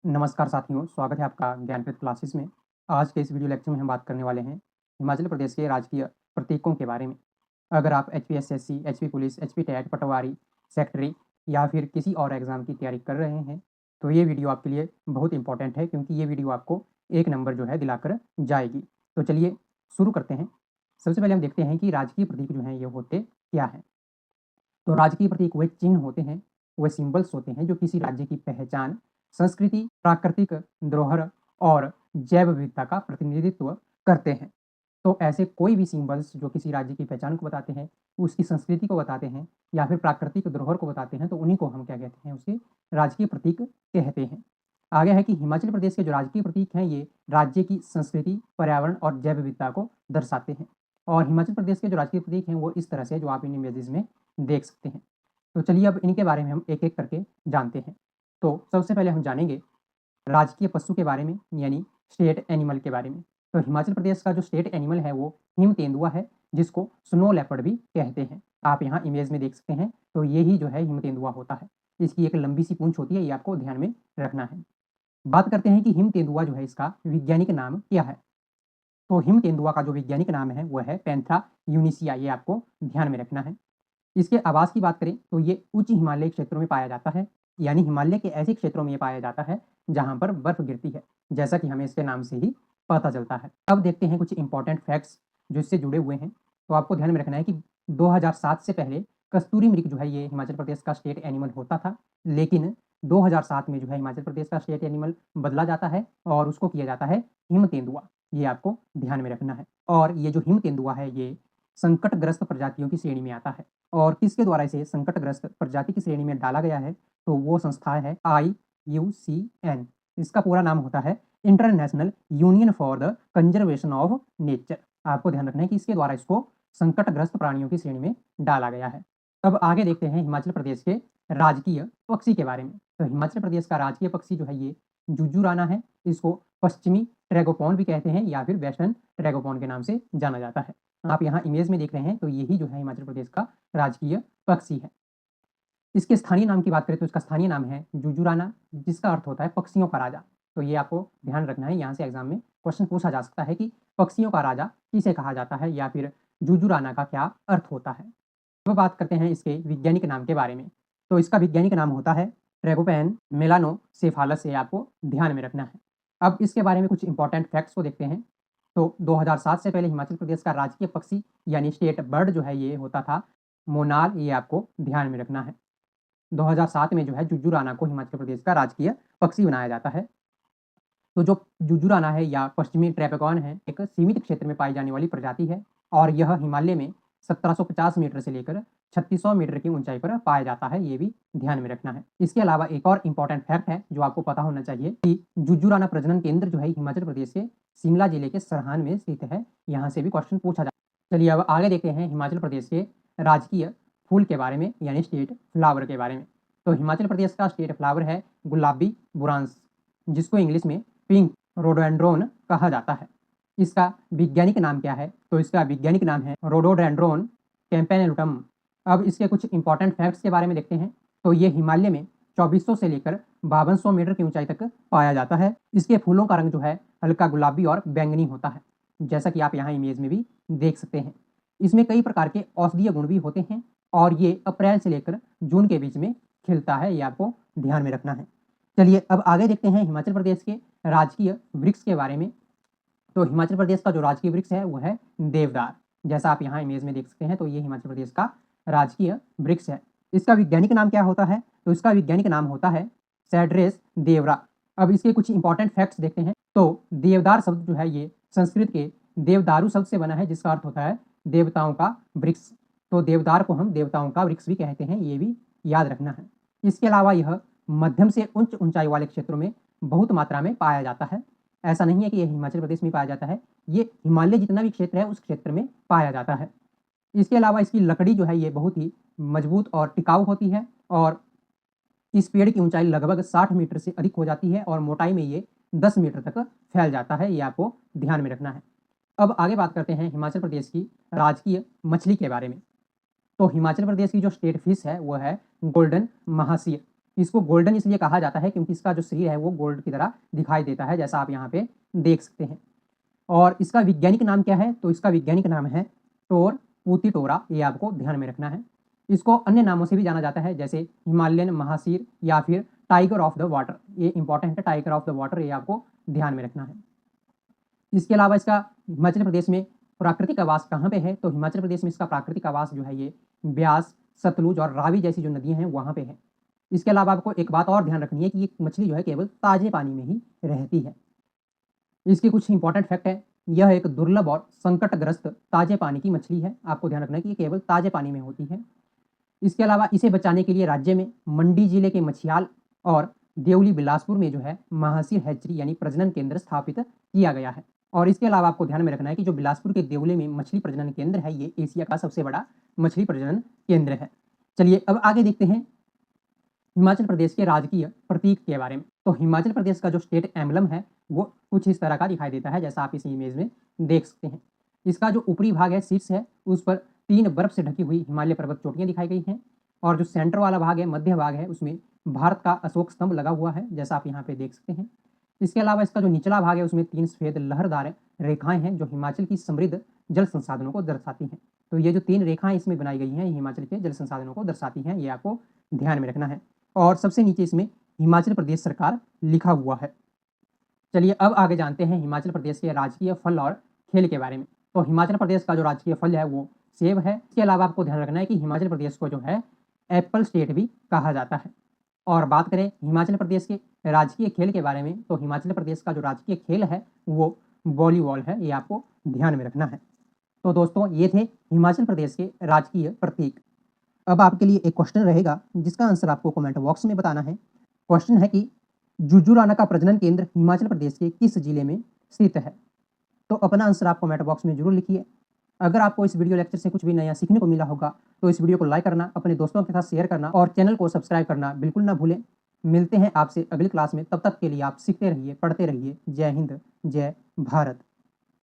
नमस्कार साथियों, स्वागत है आपका ज्ञानपीठ क्लासेस में। आज के इस वीडियो लेक्चर में हम बात करने वाले हैं हिमाचल प्रदेश के राजकीय प्रतीकों के बारे में। अगर आप HPSSC, HP police, HP TET, पटवारी, सेक्रेटरी या फिर किसी और एग्ज़ाम की तैयारी कर रहे हैं, तो ये वीडियो आपके लिए बहुत इंपॉर्टेंट है क्योंकि ये वीडियो आपको 1 नंबर जो है दिलाकर जाएगी। तो चलिए शुरू करते हैं। सबसे पहले हम देखते हैं कि राजकीय प्रतीक जो हैं ये होते क्या हैं? तो राजकीय प्रतीक वे चिन्ह होते हैं, वे सिंबल्स होते हैं जो किसी राज्य की पहचान, संस्कृति, प्राकृतिक धरोहर और जैव विविधता का प्रतिनिधित्व करते हैं। तो ऐसे कोई भी सिंबल्स जो किसी राज्य की पहचान को बताते हैं, उसकी संस्कृति को बताते हैं या फिर प्राकृतिक धरोहर को बताते हैं, तो उन्हीं को हम क्या कहते हैं, उसके राजकीय प्रतीक कहते हैं। आगे है कि हिमाचल प्रदेश के जो राजकीय प्रतीक हैं, ये राज्य की संस्कृति, पर्यावरण और जैव विविधता को दर्शाते हैं। और हिमाचल प्रदेश के जो राजकीय प्रतीक हैं, वो इस तरह से जो आप इन इमेजेस में देख सकते हैं। तो चलिए अब इनके बारे में हम एक-एक करके जानते हैं। तो सबसे पहले हम जानेंगे राजकीय पशु के बारे में यानी स्टेट एनिमल के बारे में। तो हिमाचल प्रदेश का जो स्टेट एनिमल है वो हिम तेंदुआ है, जिसको स्नो लेपर्ड भी कहते हैं। आप यहाँ इमेज में देख सकते हैं, तो ये ही जो है हिम तेंदुआ होता है। इसकी एक लंबी सी पूंछ होती है, ये आपको ध्यान में रखना है। बात करते हैं कि हिम तेंदुआ जो है इसका वैज्ञानिक नाम क्या है? तो हिम तेंदुआ का जो वैज्ञानिक नाम है वो है पैंथरा यूनिसिया, ये आपको ध्यान में रखना है। इसके आवास की बात करें तो ये उच्च हिमालय क्षेत्रों में पाया जाता है, यानी हिमालय के ऐसे क्षेत्रों में ये पाया जाता है जहाँ पर बर्फ गिरती है, जैसा कि हमें इसके नाम से ही पता चलता है। अब देखते हैं कुछ इंपॉर्टेंट फैक्ट्स जो इससे जुड़े हुए हैं। तो आपको ध्यान में रखना है कि 2007 से पहले कस्तूरी मृग जो है ये हिमाचल प्रदेश का स्टेट एनिमल होता था, लेकिन 2007 में जो है हिमाचल प्रदेश का स्टेट एनिमल बदला जाता है और उसको किया जाता है हिम तेंदुआ। ये आपको ध्यान में रखना है। और ये जो हिम तेंदुआ है ये संकटग्रस्त प्रजातियों की श्रेणी में आता है। और किसके द्वारा इसे संकटग्रस्त प्रजाति की श्रेणी में डाला गया है? तो वो संस्था है IUCN। इसका पूरा नाम होता है international union for the conservation of nature. आपको ध्यान रखना है कि इसके द्वारा इसको संकटग्रस्त प्राणियों की श्रेणी में डाला गया है। अब आगे देखते हैं हिमाचल प्रदेश के राजकीय पक्षी के बारे में। तो हिमाचल प्रदेश का राजकीय पक्षी जो है ये जुजुराना है। इसको पश्चिमी ट्रैगोपॉन भी कहते हैं या फिर वेस्टर्न ट्रैगोपॉन के नाम से जाना जाता है। आप यहाँ इमेज में देख रहे हैं, तो यही जो है हिमाचल प्रदेश का राजकीय पक्षी है। इसके स्थानीय नाम की बात करें तो इसका स्थानीय नाम है जुजुराना, जिसका अर्थ होता है पक्षियों का राजा। तो ये आपको ध्यान रखना है, यहाँ से एग्जाम में क्वेश्चन पूछा जा सकता है कि पक्षियों का राजा किसे कहा जाता है या फिर जुजुराना का क्या अर्थ होता है। अब बात करते हैं इसके वैज्ञानिक नाम के बारे में। तो इसका वैज्ञानिक नाम होता है ट्रैगोपैन मेलानोसेफालस, से आपको ध्यान में रखना है। अब इसके बारे में कुछ इंपॉर्टेंट फैक्ट्स को देखते हैं। तो 2007 से पहले हिमाचल प्रदेश का राजकीय पक्षी यानी स्टेट बर्ड जो है ये होता था मोनाल, ये आपको ध्यान में रखना है। 2007 में जो है जुजुराना को हिमाचल प्रदेश का राजकीय पक्षी बनाया जाता है। तो जो जुजुराना है या पश्चिमी ट्रैपेकॉन है, एक सीमित क्षेत्र में पाई जाने वाली प्रजाति है और यह हिमालय में 1750 मीटर से लेकर 3600 मीटर की ऊंचाई पर पाया जाता है, ये भी ध्यान में रखना है। इसके अलावा एक और इम्पॉर्टेंट फैक्ट है जो आपको पता होना चाहिए कि जुजुराना प्रजनन केंद्र जो है हिमाचल प्रदेश के शिमला जिले के सरहान में स्थित है। यहाँ से भी क्वेश्चन पूछा जा। चलिए अब आगे देखते हैं हिमाचल प्रदेश के राजकीय फूल के बारे में यानी स्टेट फ्लावर के बारे में। तो हिमाचल प्रदेश का स्टेट फ्लावर है गुलाबी बुरांस, जिसको इंग्लिश में पिंक रोडोडेंड्रोन कहा जाता है। इसका वैज्ञानिक नाम क्या है? तो इसका वैज्ञानिक नाम है रोडोडेंड्रोन कैम्पेनुलटम। अब इसके कुछ इंपॉर्टेंट फैक्ट्स के बारे में देखते हैं। तो ये हिमालय में 2400 से लेकर 5200 मीटर की ऊंचाई तक पाया जाता है। इसके फूलों का रंग जो है हल्का गुलाबी और बैंगनी होता है, जैसा कि आप यहाँ इमेज में भी देख सकते हैं। इसमें कई प्रकार के औषधीय गुण भी होते हैं और ये अप्रैल से लेकर जून के बीच में खिलता है, ये आपको ध्यान में रखना है। चलिए अब आगे देखते हैं हिमाचल प्रदेश के राजकीय वृक्ष के बारे में। तो हिमाचल प्रदेश का जो राजकीय वृक्ष है वो है देवदार, जैसा आप यहाँ इमेज में देख सकते हैं। तो ये हिमाचल प्रदेश का राजकीय वृक्ष है। इसका वैज्ञानिक नाम क्या होता है? तो इसका वैज्ञानिक नाम होता है सैड्रेस देवरा। अब इसके कुछ इंपॉर्टेंट फैक्ट्स देखते हैं। तो देवदार शब्द जो है ये संस्कृत के देवदारू शब्द से बना है, जिसका अर्थ होता है देवताओं का वृक्ष। तो देवदार को हम देवताओं का वृक्ष भी कहते हैं, ये भी याद रखना है। इसके अलावा यह मध्यम से उच्च ऊंचाई वाले क्षेत्रों में बहुत मात्रा में पाया जाता है। ऐसा नहीं है कि यह हिमाचल प्रदेश में पाया जाता है, ये हिमालय जितना भी क्षेत्र है उस क्षेत्र में पाया जाता है। इसके अलावा इसकी लकड़ी जो है ये बहुत ही मजबूत और टिकाऊ होती है और इस पेड़ की ऊंचाई लगभग 60 मीटर से अधिक हो जाती है और मोटाई में ये 10 मीटर तक फैल जाता है, ये आपको ध्यान में रखना है। अब आगे बात करते हैं हिमाचल प्रदेश की राजकीय मछली के बारे में। तो हिमाचल प्रदेश की जो स्टेट फिश है वो है गोल्डन महासीर। इसको गोल्डन इसलिए कहा जाता है क्योंकि इसका जो शरीर है वो गोल्ड की तरह दिखाई देता है, जैसा आप यहाँ पे देख सकते हैं। और इसका वैज्ञानिक नाम क्या है? तो इसका वैज्ञानिक नाम है टोर पूतीटोरा, ये आपको ध्यान में रखना है। इसको अन्य नामों से भी जाना जाता है, जैसे हिमालयन महासीर या फिर टाइगर ऑफ द वाटर। ये इंपॉर्टेंट है, टाइगर ऑफ द वाटर, ये आपको ध्यान में रखना है। इसके अलावा इसका हिमाचल प्रदेश में प्राकृतिक आवास कहाँ पे है? तो हिमाचल प्रदेश में इसका प्राकृतिक आवास जो है ये ब्यास, सतलुज और रावी जैसी जो नदियाँ हैं वहाँ पे है। इसके अलावा आपको एक बात और ध्यान रखनी है कि ये मछली जो है केवल ताजे पानी में ही रहती है। इसके कुछ इंपॉर्टेंट फैक्ट है। यह एक दुर्लभ और संकटग्रस्त ताजे पानी की मछली है। आपको ध्यान रखना है कि ये केवल ताजे पानी में होती है। इसके अलावा इसे बचाने के लिए राज्य में मंडी जिले के मछियाल और देवली बिलासपुर में जो है महासीर हैचरी यानी प्रजनन केंद्र स्थापित किया गया है। और इसके अलावा आपको ध्यान में रखना है कि जो बिलासपुर के देवली में मछली प्रजनन केंद्र है ये एशिया का सबसे बड़ा मछली प्रजनन केंद्र है। चलिए अब आगे देखते हैं हिमाचल प्रदेश के राजकीय प्रतीक के बारे में। तो हिमाचल प्रदेश का जो स्टेट एम्बलम है वो कुछ इस तरह का दिखाई देता है, जैसा आप इस इमेज में देख सकते हैं। इसका जो ऊपरी भाग है, शीर्ष है, उस पर 3 बर्फ से ढकी हुई हिमालय पर्वत चोटियां दिखाई गई हैं। और जो सेंटर वाला भाग है, मध्य भाग है, उसमें भारत का अशोक स्तंभ लगा हुआ है, जैसा आप यहाँ पे देख सकते हैं। इसके अलावा इसका जो निचला भाग है उसमें 3 सफेद लहरदार रेखाएं हैं जो हिमाचल की समृद्ध जल संसाधनों को दर्शाती हैं। तो ये जो 3 रेखाएं इसमें बनाई गई हैं ये हिमाचल के जल संसाधनों को दर्शाती हैं, ये आपको ध्यान में रखना है। और सबसे नीचे इसमें हिमाचल प्रदेश सरकार लिखा हुआ है। चलिए अब आगे जानते हैं हिमाचल प्रदेश के राजकीय फल और खेल के बारे में। तो हिमाचल प्रदेश का जो राजकीय फल है वो सेब है। इसके अलावा आपको ध्यान रखना है कि हिमाचल प्रदेश को जो है एप्पल स्टेट भी कहा जाता है। और बात करें हिमाचल प्रदेश के राजकीय खेल के बारे में, तो हिमाचल प्रदेश का जो राजकीय खेल है वो वॉलीबॉल है, ये आपको ध्यान में रखना है। तो दोस्तों ये थे हिमाचल प्रदेश के राजकीय प्रतीक। अब आपके लिए एक क्वेश्चन रहेगा जिसका आंसर आपको कमेंट बॉक्स में बताना है। क्वेश्चन है कि जुजुराना का प्रजनन केंद्र हिमाचल प्रदेश के किस जिले में स्थित है? तो अपना आंसर आप कमेंट बॉक्स में जरूर लिखिए। अगर आपको इस वीडियो लेक्चर से कुछ भी नया सीखने को मिला होगा तो इस वीडियो को लाइक करना, अपने दोस्तों के साथ शेयर करना और चैनल को सब्सक्राइब करना बिल्कुल ना भूलें। मिलते हैं आपसे अगली क्लास में, तब तक के लिए आप सीखते रहिए, पढ़ते रहिए। जय हिंद, जय भारत।